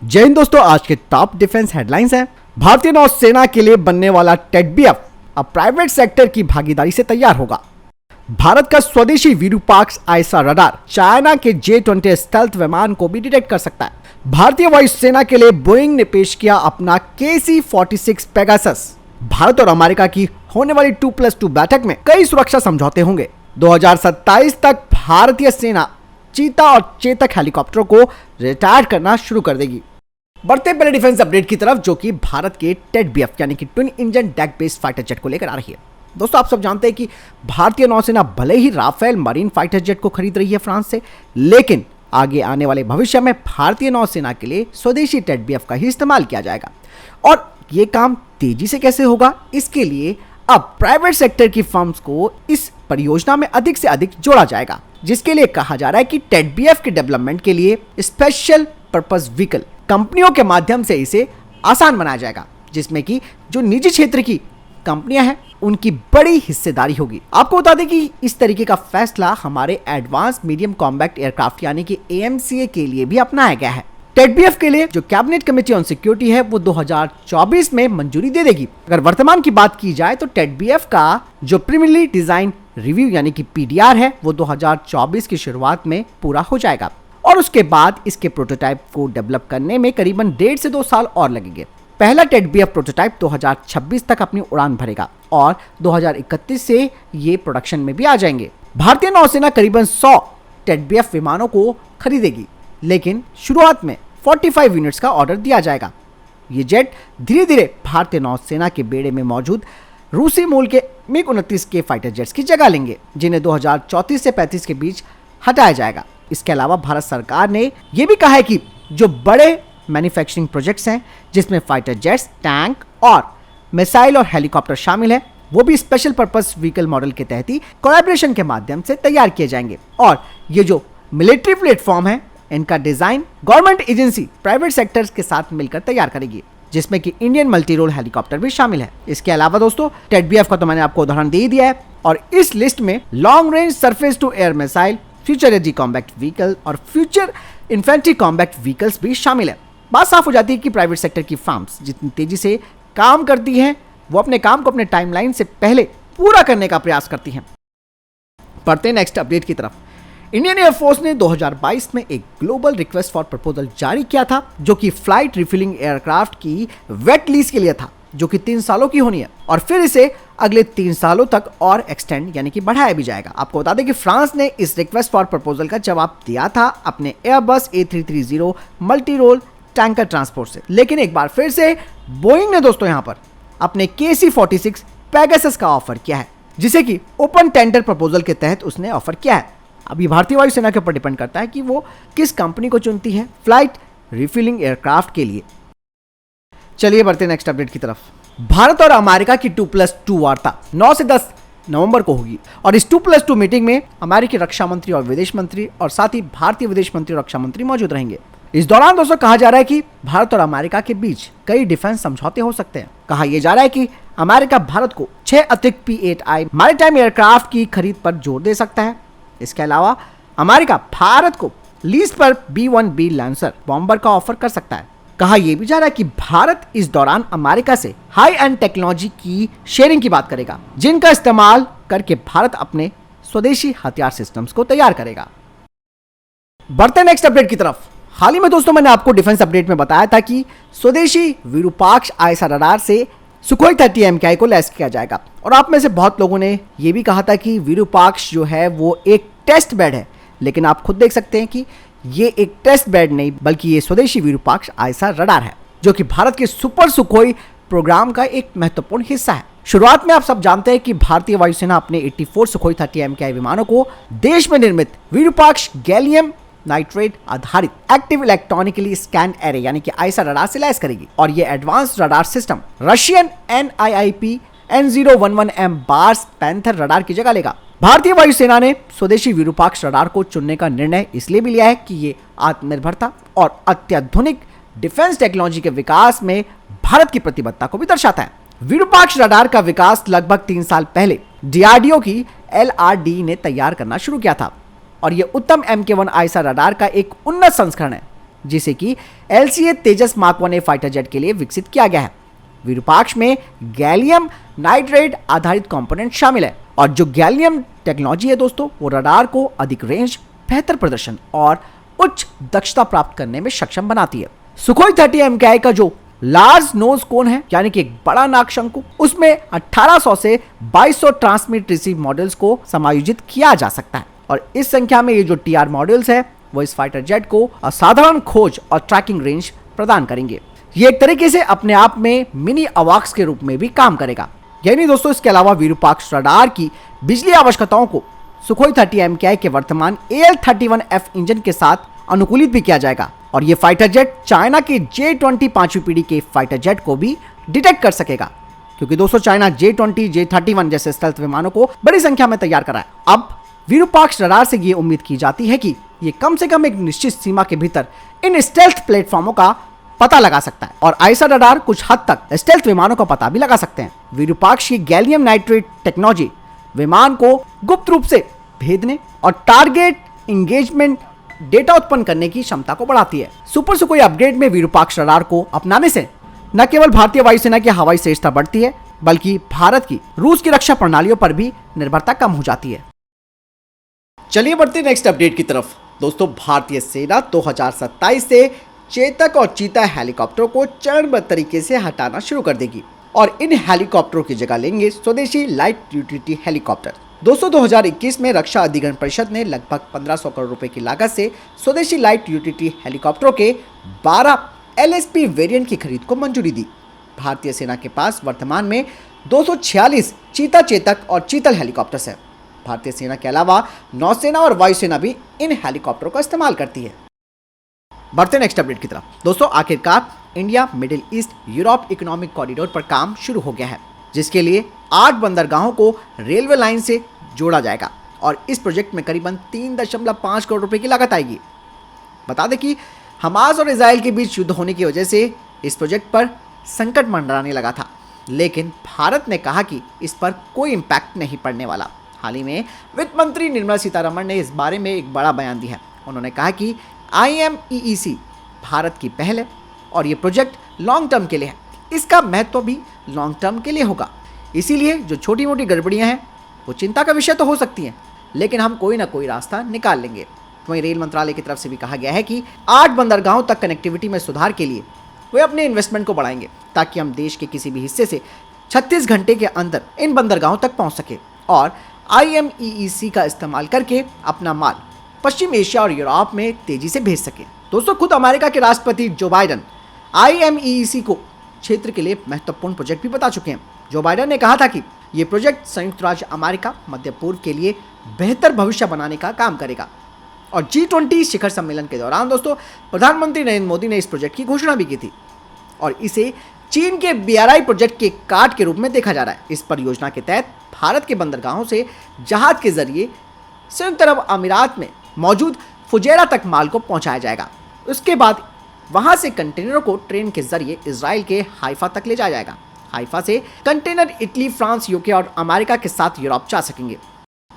जय हिंद दोस्तों, आज के टॉप डिफेंस हेडलाइंस हैं। भारतीय नौसेना के लिए बनने वाला टेडबीएफ अब प्राइवेट सेक्टर की भागीदारी से तैयार होगा। भारत का स्वदेशी विरूपाक्ष आईएसआर रडार चाइना के J-20 स्टेल्थ विमान को भी डिटेक्ट कर सकता है। भारतीय वायुसेना के लिए बोइंग ने पेश किया अपना KC-46 पेगासस। भारत और अमेरिका की होने वाली 2+2 बैठक में कई सुरक्षा समझौते होंगे। 2027 तक भारतीय सेना चीता और चेतक हेलीकॉप्टरों को रिटायर करना शुरू कर देगी। बढ़ते पहले डिफेंस अपडेट की तरफ, जो कि भारत के टेडबीएफ यानी कि twin engine deck based fighter jet को लेकर आ रही है। दोस्तों, आप सब जानते हैं कि भारतीय नौसेना भले ही राफेल मरीन फाइटर जेट को खरीद रही है फ्रांस से, लेकिन आगे आने वाले भविष्य में भारतीय नौसेना के लिए स्वदेशी टेडबीएफ का ही इस्तेमाल किया जाएगा। और ये काम तेजी से कैसे होगा, इसके लिए अब प्राइवेट सेक्टर की फर्म्स को इस परियोजना में अधिक से अधिक जोड़ा जाएगा, जिसके लिए कहा जा रहा है कि टेडबीएफ के डेवलपमेंट के लिए स्पेशल पर्पस व्हीकल कंपनियों के माध्यम से इसे आसान बनाया जाएगा, जिसमें कि जो निजी क्षेत्र की कंपनियां हैं उनकी बड़ी हिस्सेदारी होगी। आपको बता दें कि इस तरीके का फैसला हमारे एडवांस मीडियम कॉम्बैक्ट एयरक्राफ्ट यानी कि AMCA के लिए भी अपनाया गया है। टेडबीएफ के लिए जो कैबिनेट कमेटी ऑन सिक्योरिटी है वो 2024 में मंजूरी दे देगी। अगर वर्तमान की बात की जाए तो टेडबीएफ का जो प्रीलिमिनरी डिजाइन रिव्यू यानी कि PDR है वो 2024 की शुरुआत में पूरा हो जाएगा और उसके बाद इसके प्रोटोटाइप को डेवलप करने में करीबन 1.5 से 2 साल और लगेंगे। पहला टेडबीएफ प्रोटोटाइप 2026 तक अपनी उड़ान भरेगा और 2031 से ये प्रोडक्शन में भी आ जाएंगे। भारतीय नौसेना करीबन 100 टेडबीएफ विमानों को खरीदेगी, लेकिन शुरुआत में 45 यूनिट्स का ऑर्डर दिया जाएगा। ये जेट धीरे धीरे भारतीय नौसेना के बेड़े में मौजूद रूसी मूल के MiG-29 के फाइटर जेट्स की जगह लेंगे, जिन्हें 2034 से 35 के बीच हटाया जाएगा। इसके अलावा भारत सरकार ने यह भी कहा है कि जो बड़े मैन्युफैक्चरिंग प्रोजेक्ट्स हैं जिसमें फाइटर जेट्स, टैंक और मिसाइल और हेलीकॉप्टर शामिल है, वो भी स्पेशल पर्पस व्हीकल मॉडल के तहत ही कोलैबोरेशन के माध्यम से तैयार किए जाएंगे। और ये जो मिलिट्री प्लेटफॉर्म है, इनका design government agency private sectors के साथ मिलकर तैयार करेगी, जिसमें कि इंडियन मल्टी रोल हेलीकॉप्टर भी शामिल है। इसके अलावा दोस्तों, टेडबीएफ का तो मैंने आपको उदाहरण दे ही दिया है और इस लिस्ट में long range surface to air missile, future एजी कॉम्बैक्ट व्हीकल और फ्यूचर इन्फेंट्री कॉम्बैक्ट व्हीकल्स भी शामिल है। बात साफ हो जाती है कि प्राइवेट सेक्टर की फर्म्स जितनी तेजी से काम करती हैं, वो अपने काम को अपने टाइमलाइन से पहले पूरा करने का प्रयास करती हैं। बढ़ते हैं नेक्स्ट अपडेट की तरफ। इंडियन एयरफोर्स ने 2022 में एक ग्लोबल रिक्वेस्ट फॉर प्रपोजल जारी किया था, जो कि फ्लाइट रिफिलिंग एयरक्राफ्ट की वेट लीज के लिए था, जो कि 3 सालों की होनी है और फिर इसे अगले 3 सालों तक और एक्सटेंड यानी कि बढ़ाया भी जाएगा। आपको बता दें कि फ्रांस ने इस रिक्वेस्ट फॉर प्रपोजल का जवाब दिया था अपने Airbus A330 multi role tanker transport से, लेकिन एक बार फिर से बोइंग ने दोस्तों यहां पर अपने KC-46 पेगासस का ऑफर किया है, जिसे कि ओपन टेंडर प्रपोजल के तहत उसने ऑफर किया है। अभी भारतीय वायुसेना के ऊपर डिपेंड करता है कि वो किस कंपनी को चुनती है फ्लाइट रिफिलिंग एयरक्राफ्ट के लिए। चलिए बढ़ते नेक्स्ट अपडेट की तरफ। भारत और अमेरिका की 2+2 वार्ता 9 से 10 नवंबर को होगी और इस 2+2 मीटिंग में अमेरिकी रक्षा मंत्री और विदेश मंत्री और साथ ही भारतीय विदेश मंत्री और रक्षा मंत्री मौजूद रहेंगे। इस दौरान दोस्तों कहा जा रहा है कि भारत और अमेरिका के बीच कई डिफेंस समझौते हो सकते हैं। कहा यह जा रहा है कि अमेरिका भारत को 6 अतिरिक्त P-8I मैरीटाइम एयरक्राफ्ट की खरीद पर जोर दे सकता है। इसके अलावा अमेरिका भारत को लीज पर B-1B लैंसर बॉम्बर का ऑफर कर सकता है। कहा यह भी जा रहा है कि भारत इस दौरान अमेरिका से हाई एंड टेक्नोलॉजी की शेयरिंग की बात करेगा, जिनका इस्तेमाल करके भारत अपने स्वदेशी हथियार सिस्टम्स को तैयार करेगा। बढ़ते नेक्स्ट अपडेट की तरफ। हाल ही में दोस्तों मैंने आपको डिफेंस अपडेट में बताया था कि स्वदेशी विरूपाक्ष आईएसआर रडार से सुखोई 30 MKI को लैस किया जाएगा और आप में से बहुत लोगों ने यह भी कहा था कि विरूपाक्ष जो है वो एक टेस्ट बेड है, लेकिन आप खुद देख सकते हैं कि ये एक टेस्ट बेड नहीं बल्कि ये स्वदेशी विरूपाक्ष आईएसआर रडार है, जो कि भारत के सुपर सुखोई प्रोग्राम का एक महत्वपूर्ण हिस्सा है। शुरुआत में आप सब जानते हैं कि भारतीय वायुसेना अपने 84 सुखोई 30 MKI विमानों को देश में निर्मित विरूपाक्ष गैलियम नाइट्रेट आधारित एक्टिव इलेक्ट्रॉनिकली स्कैन एरे यानी कि आईएसआर रडार से लैस करेगी और ये advance radar system Russian NIIP N011M bars panther radar की जगह लेगा। भारतीय वायुसेना ने स्वदेशी विरूपाक्ष रडार को चुनने का निर्णय इसलिए भी लिया है कि ये आत्मनिर्भरता और अत्याधुनिक डिफेंस टेक्नोलॉजी के विकास में भारत की प्रतिबद्धता को भी दर्शाता है। विरूपाक्ष रडार का विकास लगभग 3 साल पहले DRDO की LRD ने तैयार करना शुरू किया था और यह उत्तम MK1 आईएसआर रडार का एक उन्नत संस्करण है जिसे कि LCA तेजस मार्क 1A फाइटर जेट के लिए विकसित किया गया है। विरूपाक्ष में गैलियम नाइट्रेट आधारित कंपोनेंट शामिल है और जो गैलियम टेक्नोलॉजी है दोस्तों, वो रडार को अधिक रेंज, बेहतर प्रदर्शन और उच्च दक्षता प्राप्त करने में सक्षम बनाती है। सुखोई 30 MKI का जो लार्ज नोज कोन है, यानी कि एक बड़ा नाक शंकु, उसमें 1800 से 2200 ट्रांसमिट रिसीव मॉडल्स को समायोजित किया जा सकता है और इस संख्या में ये जो TR मॉडल्स है वो इस फाइटर जेट को असाधारण खोज और ट्रैकिंग रेंज प्रदान करेंगे। ये एक तरीके से अपने आप में मिनी अवाक्स के रूप में भी काम करेगा। यानी दोस्तों, इसके अलावा विरूपाक्ष रडार की बिजली आवश्यकताओं को सुखोई 30 MKI के वर्तमान AL-31F इंजन के साथ अनुकूलित भी किया जाएगा और ये फाइटर जेट चाइना के J-20 पांचवी पीढ़ी के फाइटर जेट को भी डिटेक्ट कर सकेगा, क्योंकि दोस्तों चाइना J-20, J-31 जैसे स्टेल्थ विमानों को बड़ी संख्या में तैयार कर रहा है। अब विरूपाक्ष रडार से ये उम्मीद की जाती है कि ये कम से कम एक निश्चित सीमा के भीतर इन स्टेल्थ प्लेटफॉर्मों का पता लगा सकता है और आईसा रडार कुछ हद तक स्टेल्थ विमानों का पता भी लगा सकते हैं। विरूपाक्ष की गैलियम नाइट्रेट टेक्नोलॉजी विमान को गुप्त रूप से भेदने और टारगेट इंगेजमेंट डेटा उत्पन्न करने की क्षमता को बढ़ाती है। सुपर सुखोई अपग्रेड में विरूपाक्ष रडार को अपनाने से न केवल भारतीय वायुसेना की हवाई श्रेष्ठता बढ़ती है, बल्कि भारत की रूस की रक्षा प्रणालियों पर भी निर्भरता कम हो जाती है। चलिए बढ़ते नेक्स्ट अपडेट की तरफ। दोस्तों, भारतीय सेना 2027 से चेतक और चीता हेलीकॉप्टरों को चरणबद्ध तरीके से हटाना शुरू कर देगी और इन हेलीकॉप्टरों की जगह लेंगे स्वदेशी लाइट यूटिलिटी हेलीकॉप्टर। दोस्तों, 2021 में रक्षा अधिग्रहण परिषद ने लगभग 1500 करोड़ रुपए की लागत से स्वदेशी लाइट यूटिलिटी हेलीकॉप्टरों के 12 LSP वेरिएंट की खरीद को मंजूरी दी। भारतीय सेना के पास वर्तमान में 246 चीता, चेतक और चीतल हेलीकॉप्टर्स हैं। भारतीय सेना के अलावा नौसेना और वायुसेना भी इन हेलीकॉप्टरों का इस्तेमाल करती है। बढ़ते नेक्स्ट अपडेट की तरफ। दोस्तों, आखिरकार India middle east Europe economic corridor पर काम शुरू हो गया है, जिसके लिए 8 बंदरगाहों को रेलवे लाइन से जोड़ा जाएगा और इस प्रोजेक्ट में करीबन 3.5 करोड़ रुपए की लागत आएगी। बता दें कि हमास और इजराइल के बीच युद्ध होने की वजह से इस प्रोजेक्ट पर संकट मंडराने लगा था, लेकिन भारत ने कहा कि इस पर कोई इम्पैक्ट नहीं पड़ने वाला। हाल ही में वित्त मंत्री निर्मला सीतारमण ने इस बारे में एक बड़ा बयान दिया है। उन्होंने कहा कि IMEEC भारत की पहल है और ये प्रोजेक्ट लॉन्ग टर्म के लिए है। इसका महत्व भी लॉन्ग टर्म के लिए होगा। इसीलिए जो छोटी मोटी गड़बड़ियां हैं वो चिंता का विषय तो हो सकती हैं, लेकिन हम कोई ना कोई रास्ता निकाल लेंगे। वहीं रेल मंत्रालय की तरफ से भी कहा गया है कि 8 बंदरगाहों तक कनेक्टिविटी में सुधार के लिए वे अपने इन्वेस्टमेंट को बढ़ाएंगे, ताकि हम देश के किसी भी हिस्से से 36 घंटे के अंदर इन बंदरगाहों तक पहुंच सके और IMEEC का इस्तेमाल करके अपना माल पश्चिम एशिया और यूरोप में तेजी से भेज सके। दोस्तों, खुद अमेरिका के राष्ट्रपति जो बाइडन IMEEC को क्षेत्र के लिए महत्वपूर्ण प्रोजेक्ट भी बता चुके हैं। जो बाइडन ने कहा था कि यह प्रोजेक्ट संयुक्त राज्य अमेरिका मध्य पूर्व के लिए बेहतर भविष्य बनाने का काम करेगा। और G20 शिखर सम्मेलन के दौरान दोस्तों, प्रधानमंत्री नरेंद्र मोदी ने इस प्रोजेक्ट की घोषणा भी की थी और इसे चीन के BRI प्रोजेक्ट के कार्ड के रूप में देखा जा रहा है। इस परियोजना के तहत भारत के बंदरगाहों से जहाज के जरिए संयुक्त अरब अमीरात में मौजूद फुजैरा तक माल को पहुंचाया जाएगा। उसके बाद वहां से कंटेनरों को ट्रेन के जरिए इजराइल के हाइफा तक ले जाया जाएगा। हाइफा से कंटेनर इटली, फ्रांस, यूके और अमेरिका के साथ यूरोप जा सकेंगे।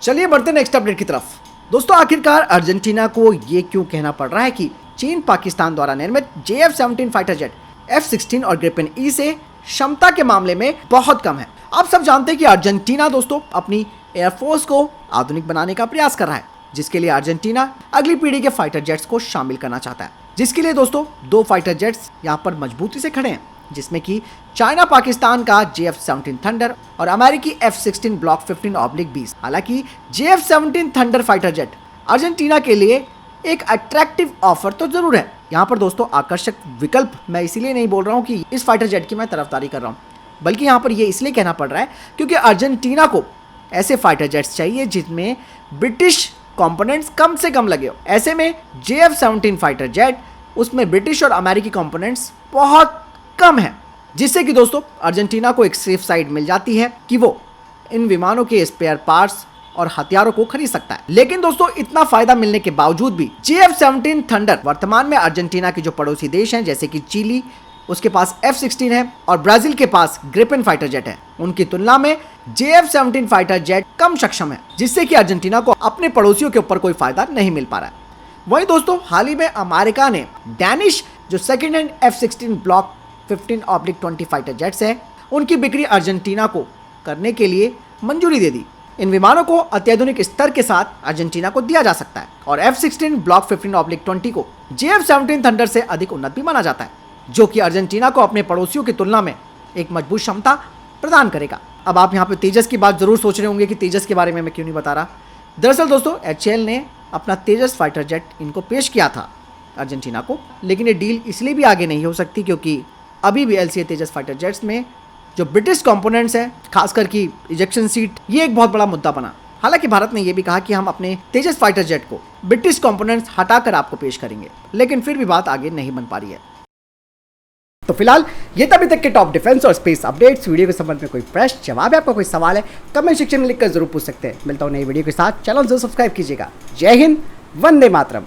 चलिए बढ़ते नेक्स्ट अपडेट की तरफ। दोस्तों, आखिरकार अर्जेंटीना को ये क्यों कहना पड़ रहा है कि चीन पाकिस्तान द्वारा निर्मित JF-17 फाइटर जेट F-16 और ग्रिपेन E से क्षमता के मामले में बहुत कम है। आप सब जानते हैं कि अर्जेंटीना दोस्तों अपनी एयरफोर्स को आधुनिक बनाने का प्रयास कर रहा है, जिसके लिए अर्जेंटीना अगली पीढ़ी के फाइटर जेट्स को शामिल करना चाहता है। जिसके लिए दोस्तों 2 फाइटर जेट्स यहाँ पर मजबूती से खड़े हैं, जिसमें कि चाइना पाकिस्तान का JF-17 थंडर और अमेरिकी F-16 ब्लॉक 15/20। हालांकि JF-17 thunder fighter jet Argentina के लिए एक अट्रैक्टिव ऑफर तो जरूर है। यहाँ पर दोस्तों आकर्षक विकल्प मैं इसीलिए नहीं बोल रहा हूँ कि इस फाइटर जेट की मैं तरफदारी कर रहा हूँ, बल्कि यहाँ पर ये इसलिए कहना पड़ रहा है क्योंकि अर्जेंटीना को ऐसे फाइटर जेट्स चाहिए जिनमें ब्रिटिश कंपोनेंट्स कम से कम लगे हो। ऐसे में JF-17 फाइटर जेट उसमें ब्रिटिश और अमेरिकी कंपोनेंट्स बहुत कम है, जिससे कि दोस्तों अर्जेंटीना को एक सेफ साइड मिल जाती है कि वो इन विमानों के स्पेयर पार्ट्स और हथियारों को खरीद सकता है। लेकिन दोस्तों इतना फायदा मिलने के बावजूद भी JF-17 थंडर वर्तमान में अर्जेंटीना के जो पड़ोसी देश हैं जैसे कि चिली, उसके पास F-16 है और ब्राजील के पास ग्रिपेन फाइटर जेट है, उनकी तुलना में JF-17 फाइटर जेट कम सक्षम है, जिससे कि अर्जेंटीना को अपने पड़ोसियों के ऊपर कोई फायदा नहीं मिल पा रहा है। वहीं दोस्तों हाल ही में अमेरिका ने डैनिश जो second hand F-16 block 15/20 fighter jets है उनकी बिक्री अर्जेंटीना को करने के लिए मंजूरी दे दी। इन विमानों को अत्याधुनिक स्तर के साथ अर्जेंटीना को दिया जा सकता है और F-16 ब्लॉक 15/20 को JF-17 थंडर से अधिक उन्नत भी माना जाता है, जो कि अर्जेंटीना को अपने पड़ोसियों की तुलना में एक मजबूत क्षमता प्रदान करेगा। अब आप यहाँ पे तेजस की बात जरूर सोच रहे होंगे कि तेजस के बारे में मैं क्यों नहीं बता रहा। दरअसल दोस्तों HAL ने अपना तेजस फाइटर जेट इनको पेश किया था अर्जेंटीना को, लेकिन ये डील इसलिए भी आगे नहीं हो सकती क्योंकि अभी भी LCA तेजस फाइटर जेट्स में जो ब्रिटिश कंपोनेंट्स हैं, खासकर की इजेक्शन सीट, ये एक बहुत बड़ा मुद्दा बना। हालांकि भारत ने यह भी कहा कि हम अपने तेजस फाइटर जेट को ब्रिटिश कंपोनेंट्स हटाकर आपको पेश करेंगे, लेकिन फिर भी बात आगे नहीं बन पा रही है। तो फिलहाल ये तभी तक के टॉप डिफेंस और स्पेस अपडेट्स। वीडियो के संबंध में कोई प्रश्न जवाब है, आपका कोई सवाल है, कमेंट सेक्शन में लिखकर जरूर पूछ सकते हैं। मिलता हूं नई वीडियो के साथ, चैनल जरूर सब्सक्राइब कीजिएगा। जय हिंद, वंदे मातरम।